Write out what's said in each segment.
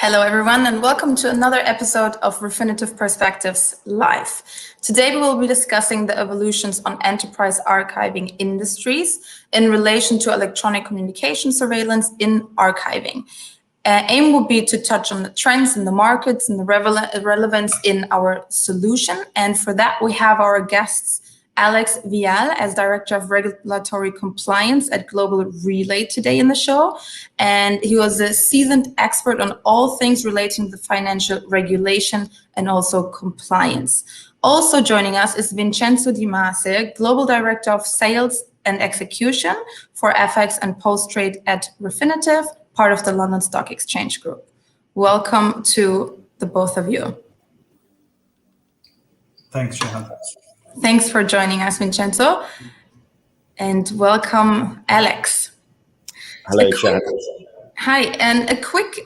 Hello, everyone, and welcome to another episode of Refinitiv Perspectives Live. Today, we will be discussing the evolutions on enterprise archiving industries in relation to electronic communication surveillance in archiving. Aim will be to touch on the trends in the markets and the relevance in our solution. And for that, we have our guests, Alex Viall as Director of Regulatory Compliance at Global Relay today in the show. And he was a seasoned expert on all things relating to financial regulation and also compliance. Also joining us is Vincenzo Dimase, Global Director of Sales and Execution for FX and Post-Trade at Refinitiv, part of the London Stock Exchange Group. Welcome to the both of you. Thanks, Shahad. Thanks for joining us, Vincenzo. And welcome, Alex. Hello, Shahad. Hi, and a quick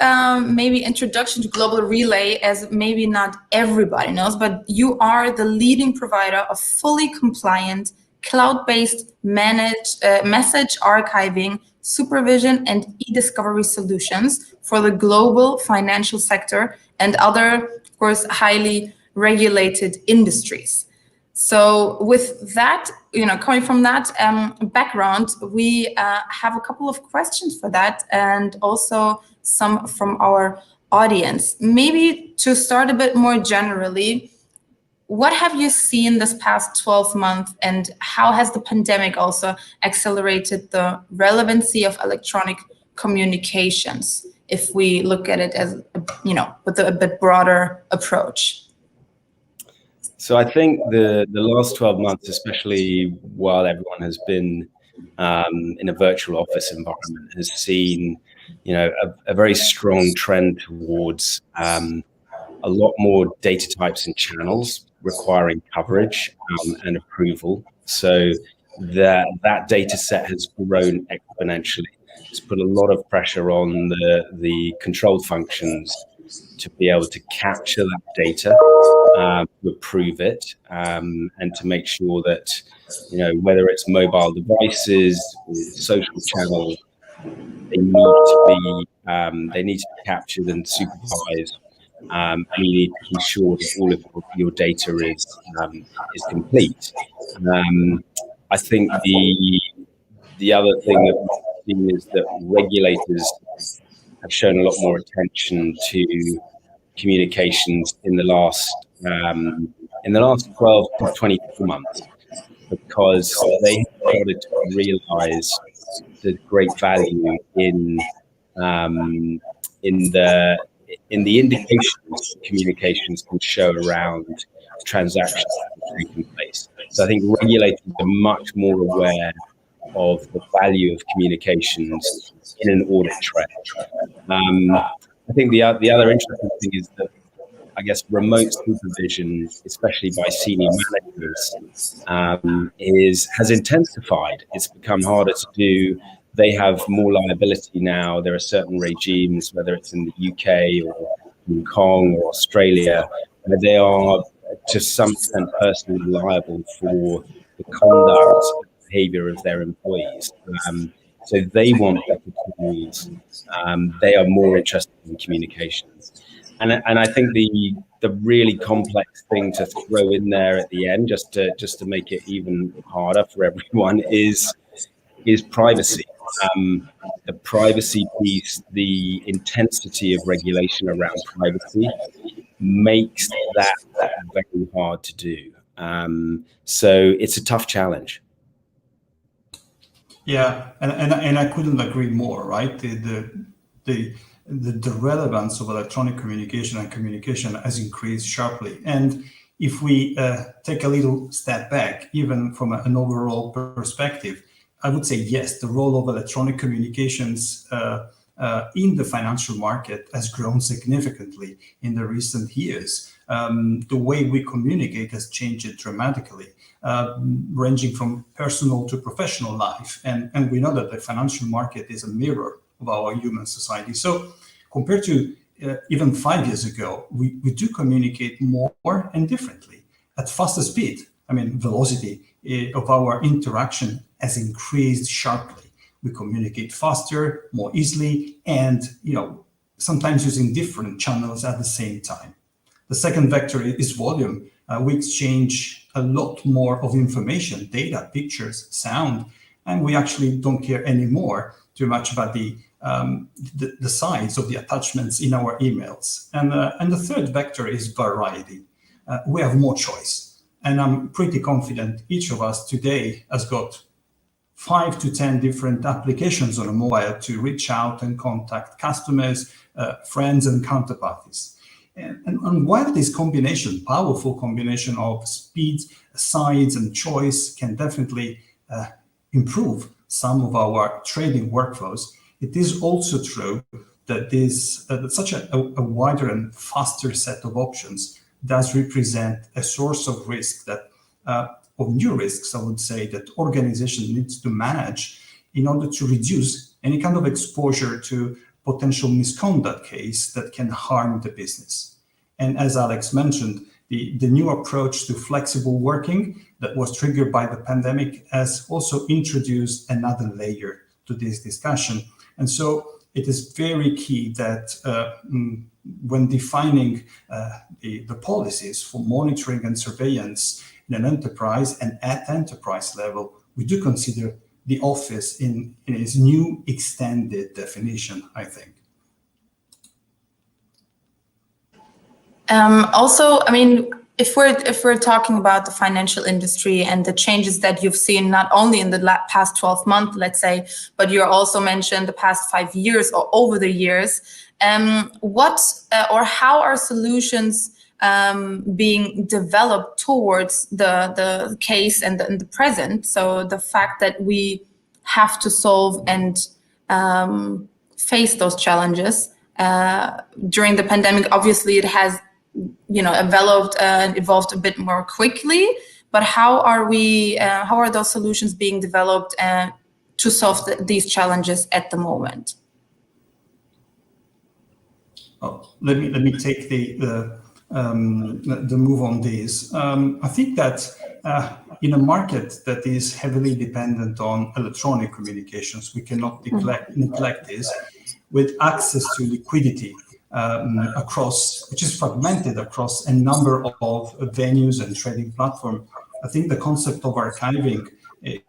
maybe introduction to Global Relay, as maybe not everybody knows, but you are the leading provider of fully compliant, cloud-based managed message archiving, supervision, and e-discovery solutions for the global financial sector and other, of course, highly regulated industries. So with that, coming from that background, we have a couple of questions for that and also some from our audience. Maybe to start a bit more generally, what have you seen this past 12 months and how has the pandemic also accelerated the relevancy of electronic communications, if we look at it as, with a bit broader approach? So I think the last 12 months, especially while everyone has been in a virtual office environment, has seen, a very strong trend towards a lot more data types and channels requiring coverage and approval. So that data set has grown exponentially. It's put a lot of pressure on the control functions to be able to capture that data, to approve it, and to make sure that, whether it's mobile devices or social channels, they need to be captured and supervised, and you need to ensure that all of your data is complete. I think the other thing that we've seen is that regulators have shown a lot more attention to communications in the last 12 to 24 months, because they started to realize the great value in the indications communications can show around transactions that are taking place. So I think regulators are much more aware of the value of communications in an audit trail. I think the other interesting thing is that, I guess, remote supervision, especially by senior managers, has intensified. It's become harder to do. They have more liability now. There are certain regimes, whether it's in the UK or Hong Kong or Australia, where they are to some extent personally liable for the conduct and behavior of their employees. So they want better tools. They are more interested in communications. And I think the really complex thing to throw in there at the end, just to make it even harder for everyone, is privacy. The privacy piece, the intensity of regulation around privacy makes that very hard to do. So it's a tough challenge. Yeah, and I couldn't agree more, right? The relevance of electronic communication and communication has increased sharply. And if we take a little step back, even from an overall perspective, I would say yes, the role of electronic communications in the financial market has grown significantly in the recent years. The way we communicate has changed dramatically, ranging from personal to professional life. And we know that the financial market is a mirror of our human society. So compared to even 5 years ago, we do communicate more and differently at faster speed. I mean, velocity of our interaction has increased sharply. We communicate faster, more easily, and sometimes using different channels at the same time. The second vector is volume. We exchange a lot more of information, data, pictures, sound, and we actually don't care anymore too much about the size of the attachments in our emails. And the third vector is variety. We have more choice. And I'm pretty confident each of us today has got 5 to 10 different applications on a mobile to reach out and contact customers, friends, and counterparties. And while this combination, powerful combination of speed, size, and choice can definitely improve some of our trading workflows, it is also true that such a wider and faster set of options does represent a source of risk of new risks, I would say, that organization needs to manage in order to reduce any kind of exposure to potential misconduct case that can harm the business. And as Alex mentioned, the new approach to flexible working that was triggered by the pandemic has also introduced another layer to this discussion. And so it is very key that when defining the policies for monitoring and surveillance in an enterprise and at enterprise level, we do consider the office in its new extended definition, I think. Also, I mean, if we're talking about the financial industry and the changes that you've seen, not only in the past 12 months, let's say, but you also mentioned the past 5 years or over the years, what or how are solutions being developed towards the case and the present? So the fact that we have to solve and face those challenges during the pandemic, obviously it has evolved a bit more quickly, but how are those solutions being developed to solve these challenges at the moment? Oh, let me take the move on this. I think that in a market that is heavily dependent on electronic communications, we cannot neglect this. With access to liquidity which is fragmented across a number of venues and trading platforms, I think the concept of archiving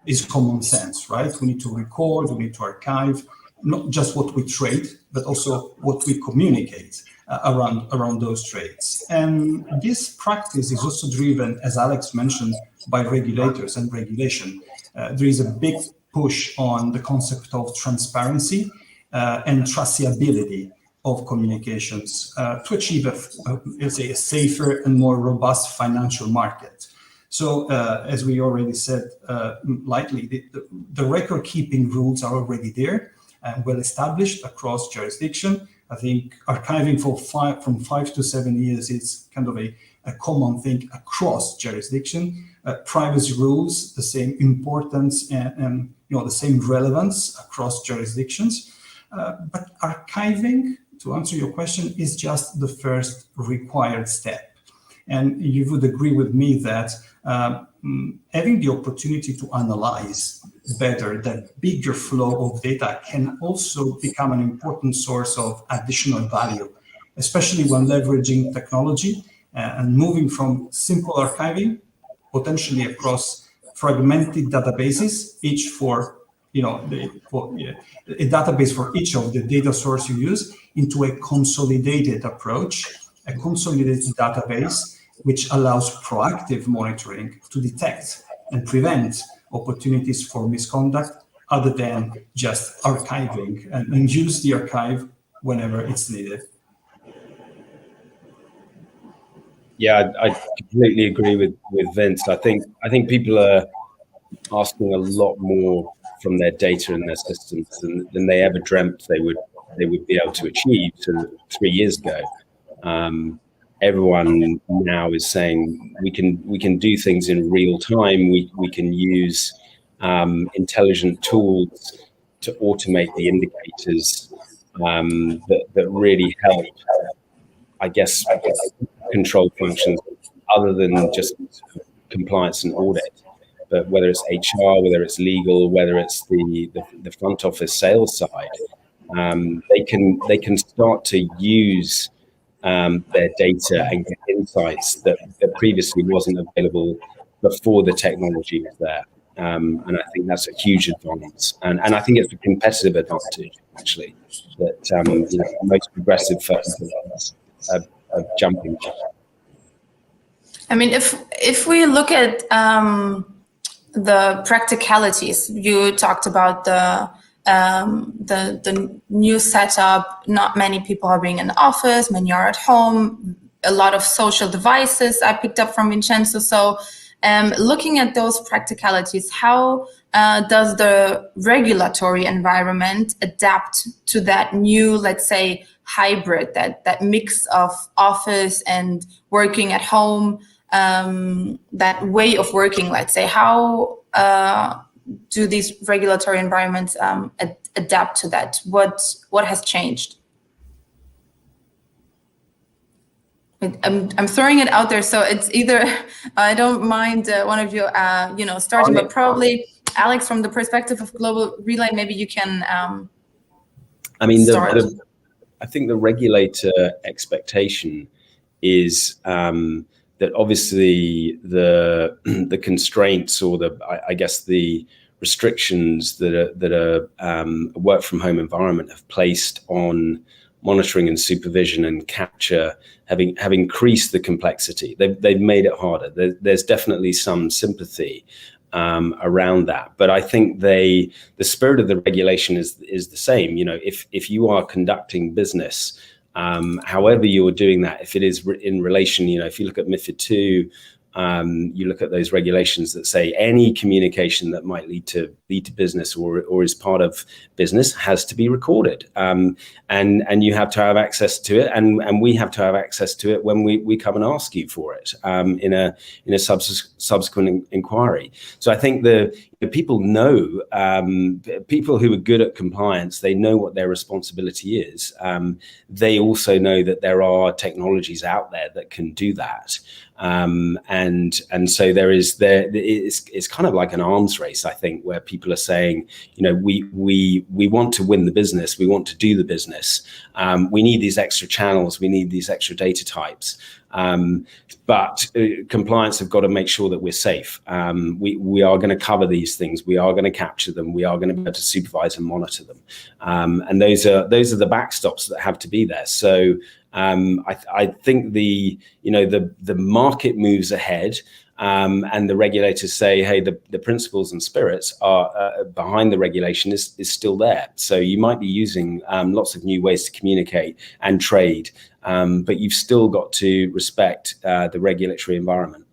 is common sense, right? We need to record, we need to archive, not just what we trade, but also what we communicate around those trades. And this practice is also driven, as Alex mentioned, by regulators and regulation. There is a big push on the concept of transparency and traceability of communications to achieve a safer and more robust financial market. So as we already said lightly, the record keeping rules are already there and well established across jurisdiction. I think archiving from 5 to 7 years is kind of a common thing across jurisdiction. Privacy rules, the same importance and the same relevance across jurisdictions. But archiving, to answer your question, is just the first required step. And you would agree with me that having the opportunity to analyze better that bigger flow of data can also become an important source of additional value, especially when leveraging technology and moving from simple archiving, potentially across fragmented databases, each for a database for each of the data source you use, into a consolidated approach, a consolidated database, which allows proactive monitoring to detect and prevent opportunities for misconduct other than just archiving and use the archive whenever it's needed. Yeah, I completely agree with Vince. I think people are asking a lot more from their data and their systems than they ever dreamt they would be able to achieve 3 years ago. Everyone now is saying we can do things in real time. We can use intelligent tools to automate the indicators that really help, I guess, control functions other than just compliance and audit. But whether it's HR, whether it's legal, whether it's the front office sales side, they can start to use their data and get insights that previously wasn't available before the technology was there. And I think that's a huge advance. And I think it's a competitive advantage, actually, that most progressive firms are jumping on. I mean, if we look at the practicalities, you talked about the new setup. Not many people are being in the office, many are at home, a lot of social devices I picked up from Vincenzo. So looking at those practicalities, how does the regulatory environment adapt to that new, let's say, hybrid, that mix of office and working at home, that way of working, let's say? How do these regulatory environments adapt to that? What has changed? I'm throwing it out there, so it's either I don't mind one of you, starting, but probably Alex, from the perspective of Global Relay, maybe you can. Start. I think the regulator expectation is that obviously the constraints or the restrictions that a work from home environment have placed on monitoring and supervision and capture have increased the complexity. They've made it harder. There's definitely some sympathy around that, but I think the spirit of the regulation is the same. If you are conducting business, however you're doing that, if it is in relation, if you look at MiFID II, you look at those regulations that say any communication that might lead to business or is part of business has to be recorded, and you have to have access to it, and we have to have access to it when we come and ask you for it in a subsequent inquiry. So I think the people know, people who are good at compliance, they know what their responsibility is. They also know that there are technologies out there that can do that. And so it's kind of like an arms race, I think, where people are saying, we want to win the business, we want to do the business. We need these extra channels, we need these extra data types. But compliance have got to make sure that we're safe. We are going to cover these things. We are going to capture them. We are going to be able to supervise and monitor them. And those are the backstops that have to be there. So I think the market moves ahead, and the regulators say, hey, the principles and spirits are behind the regulation is still there. So you might be using lots of new ways to communicate and trade, but you've still got to respect the regulatory environment.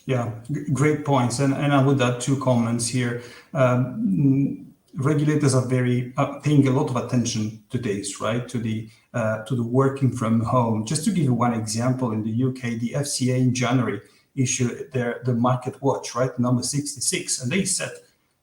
Yeah, great points. And I would add two comments here. Regulators are paying a lot of attention to this, right? To the working from home. Just to give you one example, in the UK, the FCA in January issued the Market Watch, right, number 66, and they set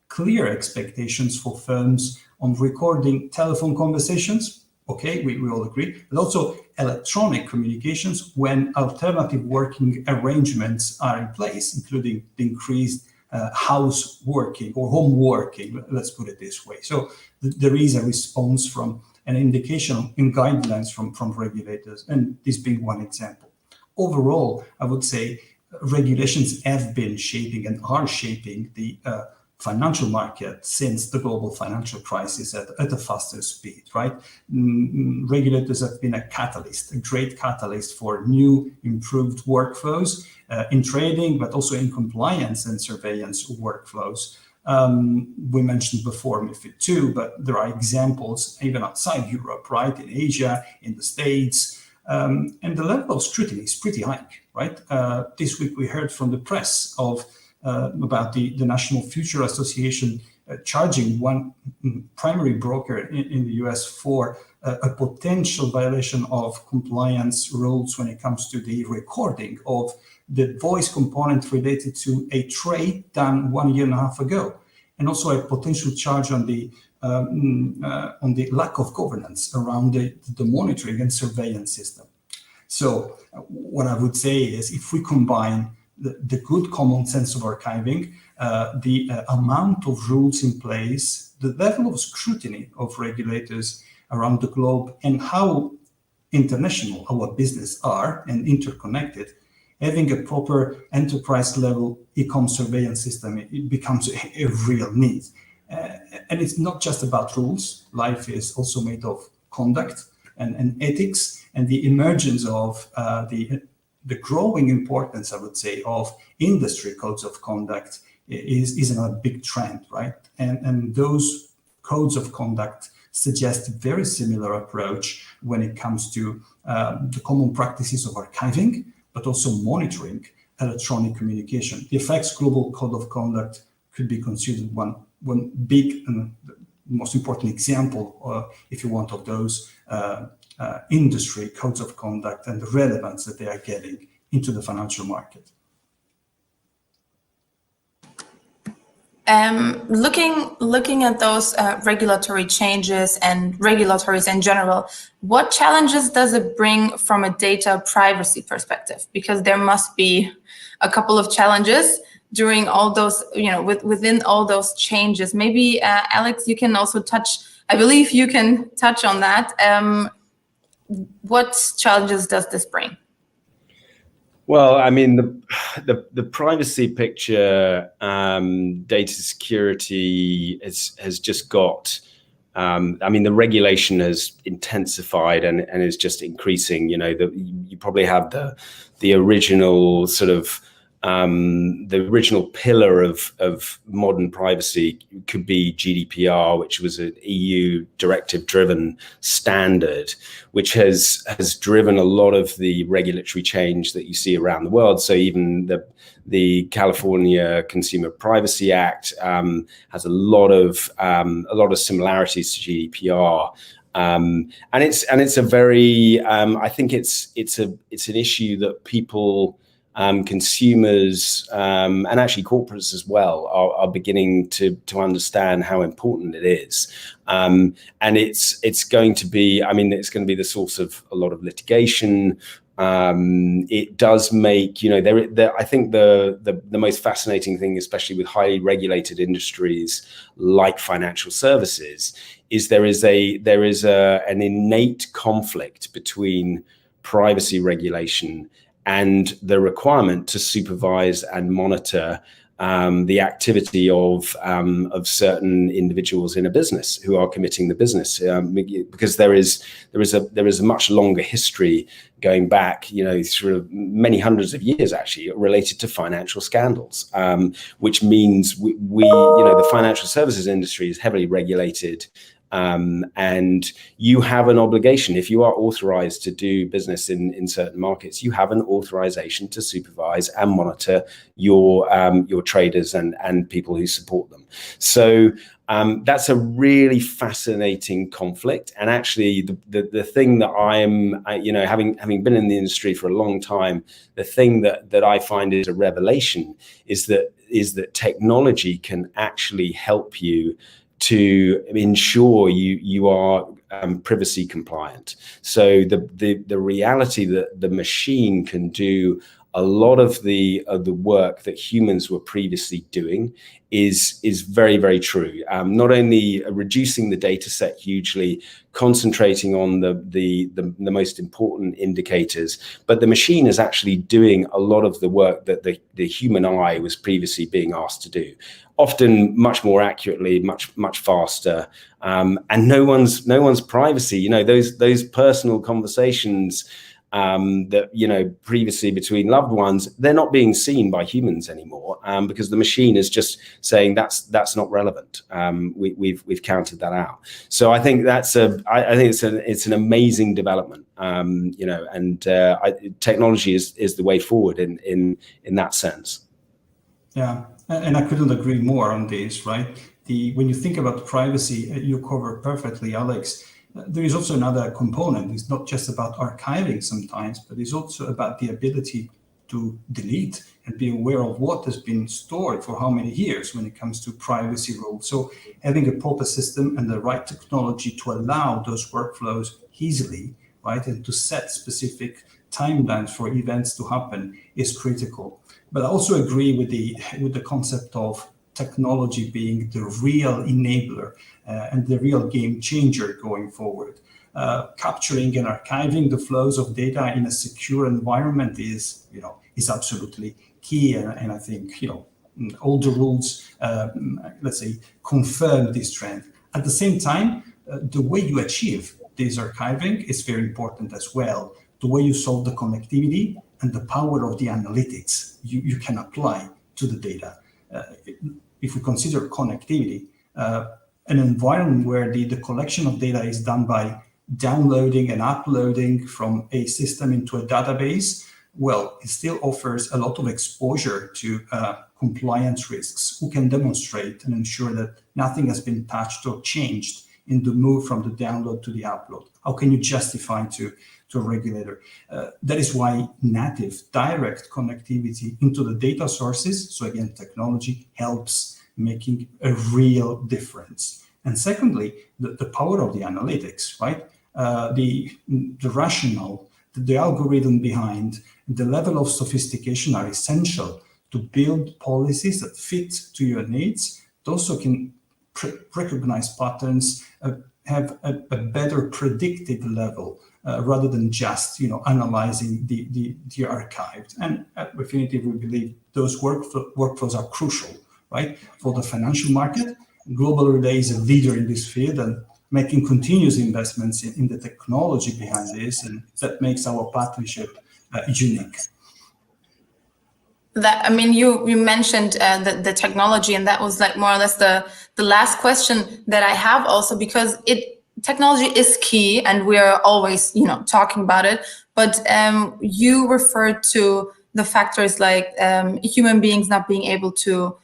clear expectations for firms on recording telephone conversations. Okay, we all agree, but also electronic communications when alternative working arrangements are in place, including the increased house working or home working, let's put it this way. So there is a response from an indication in guidelines from regulators, and this being one example. Overall, I would say regulations have been shaping and are shaping the financial market since the global financial crisis at a faster speed, right? Regulators have been a great catalyst for new, improved workflows in trading, but also in compliance and surveillance workflows. We mentioned before MiFID II, but there are examples even outside Europe, right? In Asia, in the States, and the level of scrutiny is pretty high, right? This week we heard from the press about the National Future Association charging one primary broker in the US for a potential violation of compliance rules when it comes to the recording of the voice component related to a trade done 1.5 years ago, and also a potential charge on the lack of governance around the monitoring and surveillance system. So what I would say is, if we combine the good common sense of archiving, the amount of rules in place, the level of scrutiny of regulators around the globe and how international our business are and interconnected, having a proper enterprise level e-com surveillance system, it becomes a real need. And it's not just about rules. Life is also made of conduct and ethics, and the emergence of the growing importance, I would say, of industry codes of conduct is a big trend, right? And those codes of conduct suggest a very similar approach when it comes to the common practices of archiving, but also monitoring electronic communication. The FX Global Code of Conduct could be considered one big and most important example, if you want, of those industry codes of conduct and the relevance that they are getting into the financial market. Looking at those regulatory changes and regulatories in general, what challenges does it bring from a data privacy perspective? Because there must be a couple of challenges during all those, within all those changes. Maybe Alex, you can also touch. I believe you can touch on that. What challenges does this bring? Well, I mean, the privacy picture, data security has just got. I mean, the regulation has intensified and is just increasing. You probably have the original sort of. The original pillar of modern privacy could be GDPR, which was an EU directive-driven standard, which has driven a lot of the regulatory change that you see around the world. So even the California Consumer Privacy Act has a lot of similarities to GDPR. And it's a very I think it's an issue that people. Consumers and actually corporates as well are beginning to understand how important it is, and it's going to be. I mean, it's going to be the source of a lot of litigation. It does make I think the most fascinating thing, especially with highly regulated industries like financial services, is there is an innate conflict between privacy regulation and the requirement to supervise and monitor the activity of certain individuals in a business who are committing the business, because there is a much longer history going back, through many hundreds of years actually, related to financial scandals, which means we the financial services industry is heavily regulated. And you have an obligation, if you are authorized to do business in certain markets, you have an authorization to supervise and monitor your traders and people who support them. So that's a really fascinating conflict. And actually, the thing that I'm, having been in the industry for a long time, the thing that I find is a revelation is that technology can actually help you to ensure you are privacy compliant. So the reality that the machine can do a lot of the work that humans were previously doing is very, very true. Not only reducing the data set hugely, concentrating on the most important indicators, but the machine is actually doing a lot of the work that the human eye was previously being asked to do. Often much more accurately, much faster, and no one's privacy. Those personal conversations that previously between loved ones, they're not being seen by humans anymore, because the machine is just saying that's not relevant. We've counted that out. So I think I think it's an amazing development. Technology is the way forward in that sense. Yeah. And I couldn't agree more on this, right? When you think about privacy, you cover perfectly, Alex. There is also another component. It's not just about archiving sometimes, but it's also about the ability to delete and be aware of what has been stored for how many years when it comes to privacy rules. So having a proper system and the right technology to allow those workflows easily, right, and to set specific timelines for events to happen is critical. But I also agree with the concept of technology being the real enabler and the real game changer going forward. Capturing and archiving the flows of data in a secure environment is absolutely key, and I think all the rules, let's say, confirm this trend. At the same time, the way you achieve this archiving is very important as well. The way you solve the connectivity and the power of the analytics you can apply to the data. If we consider connectivity, an environment where the collection of data is done by downloading and uploading from a system into a database, well, it still offers a lot of exposure to compliance risks. Who can demonstrate and ensure that nothing has been touched or changed in the move from the download to the upload? How can you justify to a regulator? That is why native direct connectivity into the data sources, so again, technology helps making a real difference. And secondly, the power of the analytics, right? The rationale, the algorithm behind, the level of sophistication are essential to build policies that fit to your needs. It also can recognize patterns, have a better predictive level rather than just analyzing the archived. And at Refinitiv, we believe those workflows are crucial, right? For the financial market, Global Relay is a leader in this field and making continuous investments in the technology behind this, and that makes our partnership unique. You mentioned the technology, and that was like more or less the last question that I have also, because technology is key and we are always talking about it, but you referred to the factors like human beings not being able to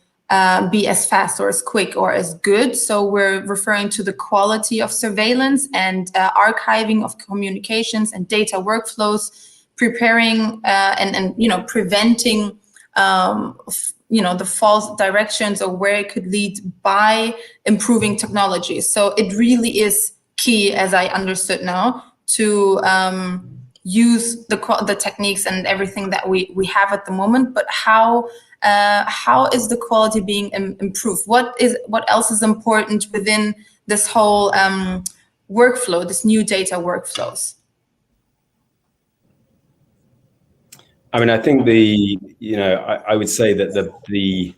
be as fast or as quick or as good. So we're referring to the quality of surveillance and archiving of communications and data workflows, preparing and preventing the false directions or where it could lead by improving technology. So it really is key, as I understood now, to use the techniques and everything that we have at the moment. But how is the quality being improved? What else is important within this whole workflow, this new data workflows? I think I would say that the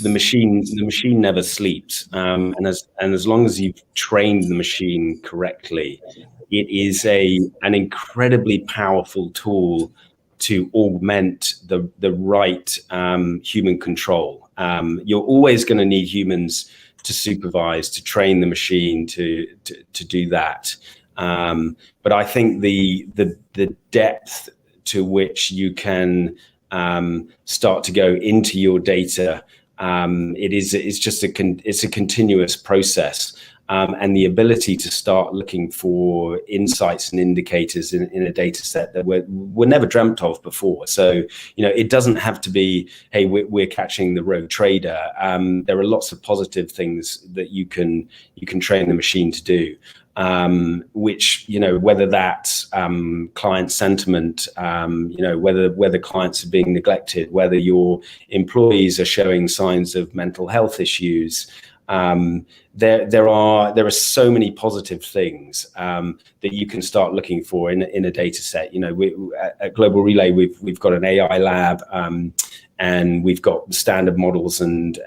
machine never sleeps, and as long as you've trained the machine correctly, it is an incredibly powerful tool to augment the right human control. You're always going to need humans to supervise, to train the machine to do that. But I think the depth to which you can start to go into your data, it's a continuous process, and the ability to start looking for insights and indicators in a data set that were never dreamt of before. So it doesn't have to be, hey, we're catching the rogue trader. There are lots of positive things that you can train the machine to do. Which whether that's client sentiment, whether clients are being neglected, whether your employees are showing signs of mental health issues, there are so many positive things that you can start looking for in a data set. At Global Relay we've got an AI lab, and we've got standard models and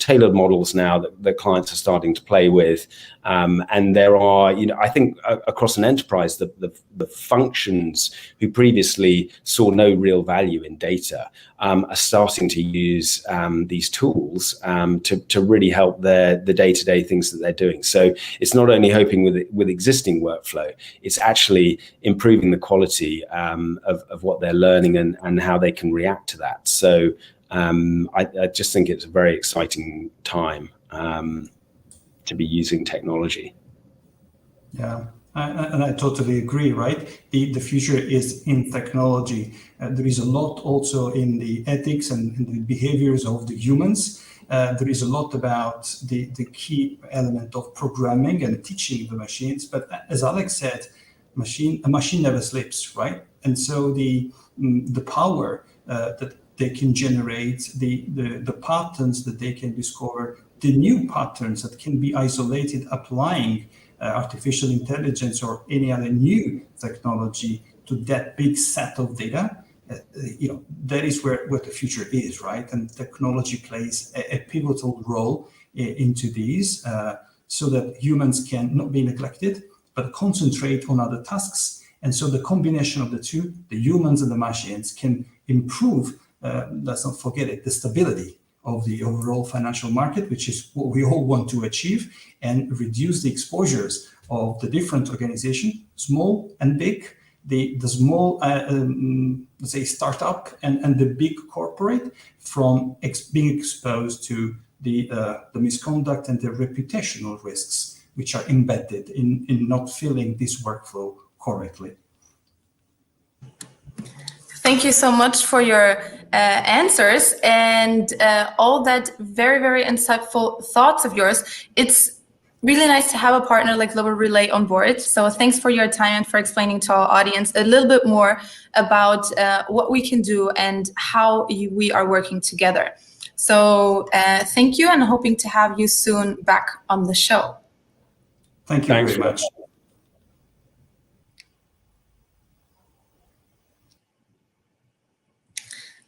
tailored models now that clients are starting to play with. And there are, I think across an enterprise, the functions who previously saw no real value in data are starting to use these tools to really help the day-to-day things that they're doing. So it's not only helping with existing workflow, it's actually improving the quality of what they're learning and how they can react to that. So I just think it's a very exciting time to be using technology. Yeah, and I totally agree, right? The future is in technology. There is a lot also in the ethics and in the behaviors of the humans. There is a lot about the key element of programming and teaching the machines. But as Alex said, a machine never sleeps, right? And so the power that they can generate, the patterns that they can discover, the new patterns that can be isolated applying artificial intelligence or any other new technology to that big set of data. That is where the future is, right? And technology plays a pivotal role into these, so that humans can not be neglected, but concentrate on other tasks. And so the combination of the two, the humans and the machines, can improve, let's not forget it, the stability of the overall financial market, which is what we all want to achieve, and reduce the exposures of the different organizations, small and big, the small, let's say, startup and the big corporate, from being exposed to the misconduct and the reputational risks which are embedded in not filling this workflow correctly. Thank you so much for your answers and all that very, very insightful thoughts of yours. It's really nice to have a partner like Global Relay on board. So thanks for your time and for explaining to our audience a little bit more about what we can do and how we are working together. So thank you, and hoping to have you soon back on the show. Thank you very much.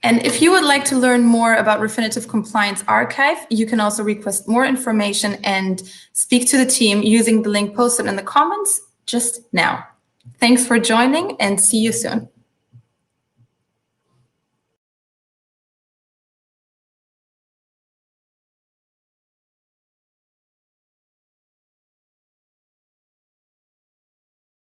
And if you would like to learn more about Refinitiv Compliance Archive, you can also request more information and speak to the team using the link posted in the comments just now. Thanks for joining, and see you soon.